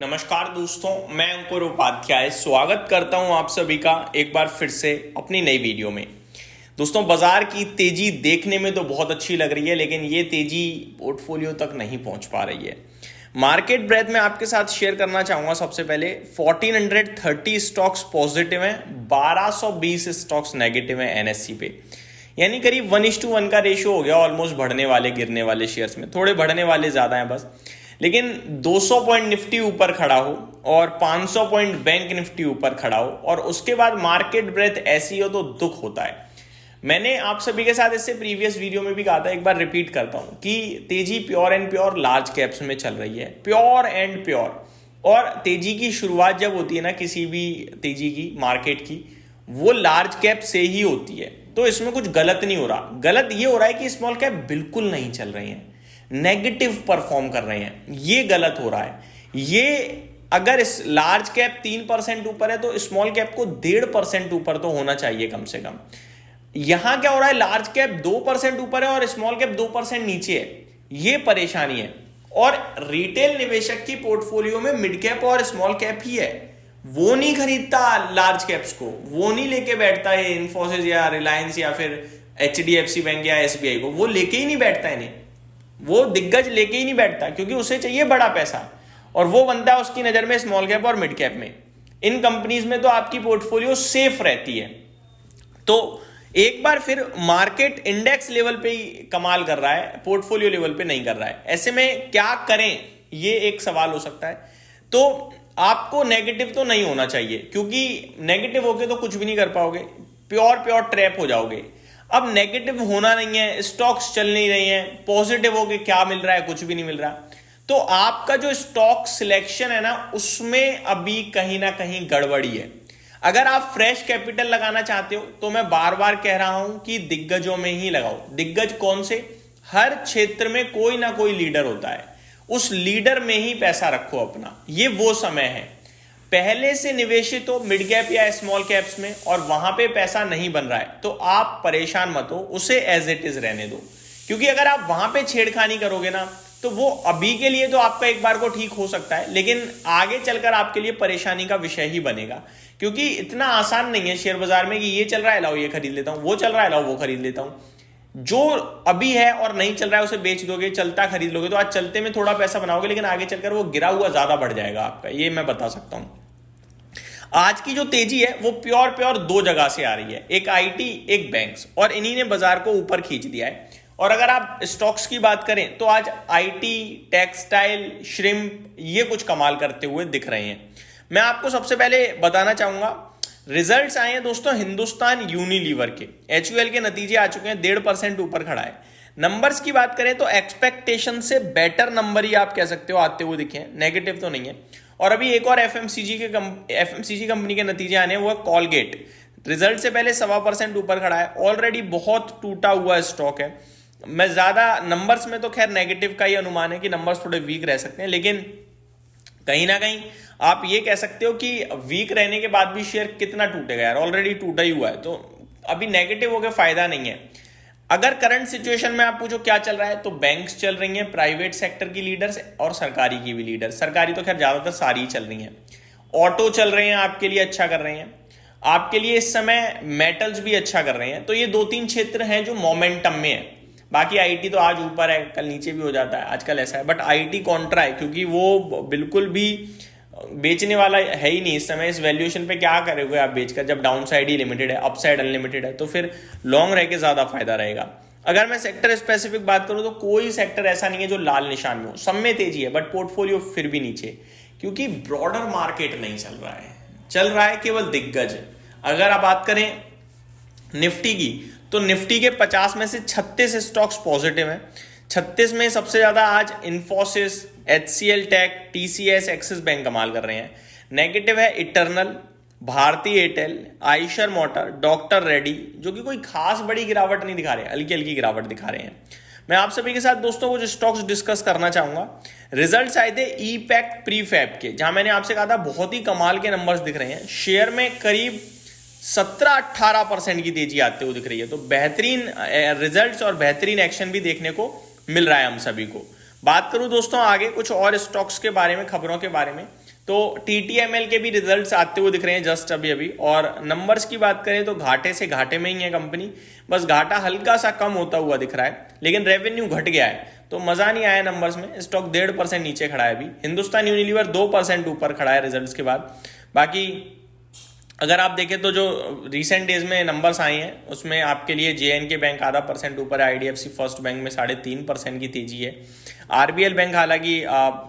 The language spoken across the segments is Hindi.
नमस्कार दोस्तों, मैं अंकुर उपाध्याय स्वागत करता हूं आप सभी का एक बार फिर से अपनी नई वीडियो में। दोस्तों, बाजार की तेजी देखने में तो बहुत अच्छी लग रही है, लेकिन ये तेजी पोर्टफोलियो तक नहीं पहुंच पा रही है। मार्केट ब्रेथ में आपके साथ शेयर करना चाहूंगा। सबसे पहले 1430 स्टॉक्स पॉजिटिव हैं, 1220 स्टॉक्स नेगेटिव हैं एनएससी पे, यानी करीब 1:1 का रेशियो हो गया। ऑलमोस्ट बढ़ने वाले गिरने वाले शेयर्स में थोड़े बढ़ने वाले ज्यादा हैं बस। लेकिन 200 पॉइंट निफ्टी ऊपर खड़ा हो और 500 पॉइंट बैंक निफ्टी ऊपर खड़ा हो और उसके बाद मार्केट ब्रेथ ऐसी हो तो दुख होता है। मैंने आप सभी के साथ इससे प्रीवियस वीडियो में भी कहा था, एक बार रिपीट करता हूं कि तेजी pure and pure large caps में चल रही है, प्योर एंड प्योर। और तेजी की शुरुआत जब होती है ना किसी भी तेजी की मार्केट की, वो लार्ज कैप से ही होती है। तो इसमें कुछ गलत नहीं हो रहा। गलत ये हो रहा है कि स्मॉल कैप बिल्कुल नहीं चल रही हैं, नेगेटिव परफॉर्म कर रहे हैं, ये गलत हो रहा है। ये अगर इस लार्ज कैप 3% ऊपर है तो स्मॉल कैप को 1.5% ऊपर तो होना चाहिए कम से कम। यहां क्या हो रहा है, लार्ज कैप 2% ऊपर है और स्मॉल कैप 2% नीचे है, ये परेशानी है। और रिटेल निवेशक की पोर्टफोलियो में मिड कैप और स्मॉल कैप ही है, वो नहीं खरीदता लार्ज कैप्स को, वो नहीं लेके बैठता है इन्फोसिस या रिलायंस या फिर HDFC बैंक या SBI को, वो लेके ही नहीं बैठता इन्हें, वो दिग्गज लेके ही नहीं बैठता, क्योंकि उसे चाहिए बड़ा पैसा और वो बनता है उसकी नजर में स्मॉल कैप और मिड कैप में। इन कंपनीज में तो आपकी पोर्टफोलियो सेफ रहती है। तो एक बार फिर मार्केट इंडेक्स लेवल पे ही कमाल कर रहा है, पोर्टफोलियो लेवल पे नहीं कर रहा है। ऐसे में क्या करें, ये एक सवाल हो सकता है। तो आपको नेगेटिव तो नहीं होना चाहिए, क्योंकि नेगेटिव होके तो कुछ भी नहीं कर पाओगे, प्योर ट्रैप हो जाओगे। अब नेगेटिव होना नहीं है, स्टॉक्स चल नहीं रही हैं, पॉजिटिव होके क्या मिल रहा है, कुछ भी नहीं मिल रहा। तो आपका जो स्टॉक सिलेक्शन है ना, उसमें अभी कहीं ना कहीं गड़बड़ी है। अगर आप फ्रेश कैपिटल लगाना चाहते हो तो मैं बार बार कह रहा हूं कि दिग्गजों में ही लगाओ। दिग्गज कौन से? हर क्षेत्र में कोई ना कोई लीडर होता है, उस लीडर में ही पैसा रखो अपना। ये वो समय है, पहले से निवेशित हो मिड कैप या स्मॉल कैप्स में और वहां पे पैसा नहीं बन रहा है तो आप परेशान मत हो, उसे एज इट इज रहने दो। क्योंकि अगर आप वहां पे छेड़खानी करोगे ना, तो वो अभी के लिए तो आपका एक बार को ठीक हो सकता है, लेकिन आगे चलकर आपके लिए परेशानी का विषय ही बनेगा। क्योंकि इतना आसान नहीं है शेयर बाजार में कि ये चल रहा है लाओ ये खरीद लेता हूं, वो चल रहा है लाओ वो खरीद लेता हूं। जो अभी है और नहीं चल रहा है उसे बेच दोगे, चलता खरीद लोगे तो आज चलते में थोड़ा पैसा बनाओगे, लेकिन आगे चलकर वो गिरा हुआ ज्यादा बढ़ जाएगा आपका, ये मैं बता सकता हूं। आज की जो तेजी है वो प्योर दो जगह से आ रही है, एक आईटी एक बैंक्स, और इन्हीं ने बाजार को ऊपर खींच दिया है। और अगर आप स्टॉक्स की बात करें तो आज आईटी, टेक्सटाइल, श्रिम्प ये कुछ कमाल करते हुए दिख रहे हैं। मैं आपको सबसे पहले बताना चाहूंगा, रिजल्ट्स आए हैं दोस्तों हिंदुस्तान यूनिलीवर के, HUL के नतीजे आ चुके हैं, 1.5% ऊपर खड़ा है। नंबर्स की बात करें तो एक्सपेक्टेशन से बेटर नंबर ही आप कह सकते हो आते हुए दिखे हैं, नेगेटिव तो नहीं है। और अभी एक और FMCG कंपनी के नतीजे आने, वो है कॉलगेट, रिजल्ट से पहले 1.25% ऊपर खड़ा है। ऑलरेडी बहुत टूटा हुआ स्टॉक है। मैं ज्यादा नंबर्स में तो खैर नेगेटिव का ही अनुमान है कि नंबर्स थोड़े वीक रह सकते हैं, लेकिन कहीं ना कहीं आप ये कह सकते हो कि वीक रहने के बाद भी शेयर कितना टूटेगा यार, ऑलरेडी टूटा ही हुआ है, तो अभी नेगेटिव होकर फायदा नहीं है। अगर करंट सिचुएशन में आप पूछो क्या चल रहा है, तो बैंक्स चल रही हैं, प्राइवेट सेक्टर की लीडर्स और सरकारी की भी लीडर्स, सरकारी तो खैर ज्यादातर सारी ही चल रही हैं। ऑटो चल रहे हैं, आपके लिए अच्छा कर रहे हैं। आपके लिए इस समय मेटल्स भी अच्छा कर रहे हैं। तो ये 2-3 क्षेत्र हैं जो मोमेंटम में है। बाकी आईटी तो आज ऊपर है, कल नीचे भी हो जाता है, आजकल ऐसा है। बट आईटी कॉन्ट्रा है, क्योंकि वो बिल्कुल भी बेचने वाला है ही नहीं इस समय। इस वैल्यूएशन पे क्या करोगे आप बेचकर, जब डाउन साइड ही लिमिटेड है, अप साइड अनलिमिटेड है, तो फिर लॉन्ग रह के ज्यादा फायदा रहेगा। अगर मैं सेक्टर स्पेसिफिक बात करूं तो कोई सेक्टर ऐसा नहीं है जो लाल निशान में हो, सब में तेजी है, बट पोर्टफोलियो फिर भी नीचे, क्योंकि ब्रॉडर मार्केट नहीं चल रहा है, चल रहा है केवल दिग्गज। अगर आप बात करें निफ्टी की, तो निफ्टी के 50 में से 36 स्टॉक्स पॉजिटिव हैं। 36 में सबसे ज्यादा आज Infosys, HCL take, TCS, axis bank कमाल कर रहे हैं। नेगेटिव है eternal, Bharti Airtel, Eicher motor, doctor Reddy, जो कि कोई खास बड़ी गिरावट नहीं दिखा रहे, हल्की हल्की गिरावट दिखा रहे हैं। मैं आप सभी के साथ दोस्तों कुछ स्टॉक्स डिस्कस करना चाहूंगा। रिजल्ट्स आए थे ईपैक्ट प्रीफैब के, जहां मैंने आपसे कहा था बहुत ही कमाल के नंबर्स दिख रहे हैं। शेयर में करीब 17-18% की तेजी आते हुए दिख रही है। तो बेहतरीन रिजल्ट्स और बेहतरीन एक्शन भी देखने को मिल रहा है हम सभी को। बात करूं दोस्तों आगे कुछ और स्टॉक्स के बारे में, खबरों के बारे में, तो TTML के भी रिजल्ट्स आते हुए दिख रहे हैं जस्ट अभी अभी। और नंबर्स की बात करें तो घाटे से घाटे में ही है कंपनी, बस घाटा हल्का सा कम होता हुआ दिख रहा है, लेकिन रेवेन्यू घट गया है तो मजा नहीं आया नंबर्स में। स्टॉक 1.5% नीचे खड़ा है अभी। हिंदुस्तान यूनिलीवर 2% ऊपर खड़ा है रिजल्ट्स के बाद। बाकी अगर आप देखें तो जो रिसेंट डेज में नंबर्स आए हैं उसमें आपके लिए JNK बैंक ½ % ऊपर है, IDFC फर्स्ट बैंक में 3.5% की तेजी है। RBL बैंक हालांकि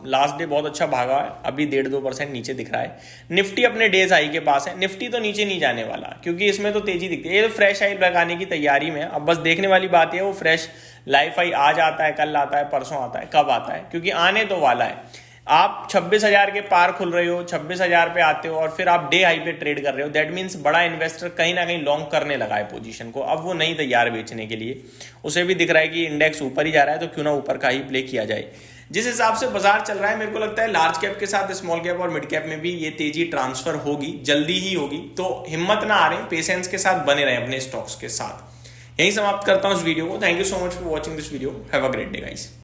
लास्ट डे बहुत अच्छा भागा है, अभी 1.5-2% नीचे दिख रहा है। निफ्टी अपने डेज हाई के पास है। निफ्टी तो नीचे नहीं जाने वाला क्योंकि इसमें तो तेजी दिखती है, ये तो फ्रेश हाई लगाने की तैयारी में है। अब बस देखने वाली बात है वो फ्रेश लाइफ हाई आज आता है, कल आता है, परसों आता है, कब आता है, क्योंकि आने तो वाला है। आप 26,000 के पार खुल रहे हो, 26,000 पे आते हो और फिर आप डे हाई पे ट्रेड कर रहे हो, दैट मीन्स बड़ा इन्वेस्टर कहीं ना कहीं लॉन्ग करने लगा है पोजीशन को। अब वो नहीं तैयार बेचने के लिए, उसे भी दिख रहा है कि इंडेक्स ऊपर ही जा रहा है तो क्यों ना ऊपर का ही प्ले किया जाए। जिस हिसाब से बाजार चल रहा है मेरे को लगता है लार्ज कैप के साथ स्मॉल कैप और मिड कैप में भी ये तेजी ट्रांसफर होगी, जल्दी ही होगी। तो हिम्मत ना आ रहे, पेशेंस के साथ बने रहे अपने स्टॉक्स के साथ। यही समाप्त करता हूं इस वीडियो को। Thank you so much for watching this video. Have a great day guys.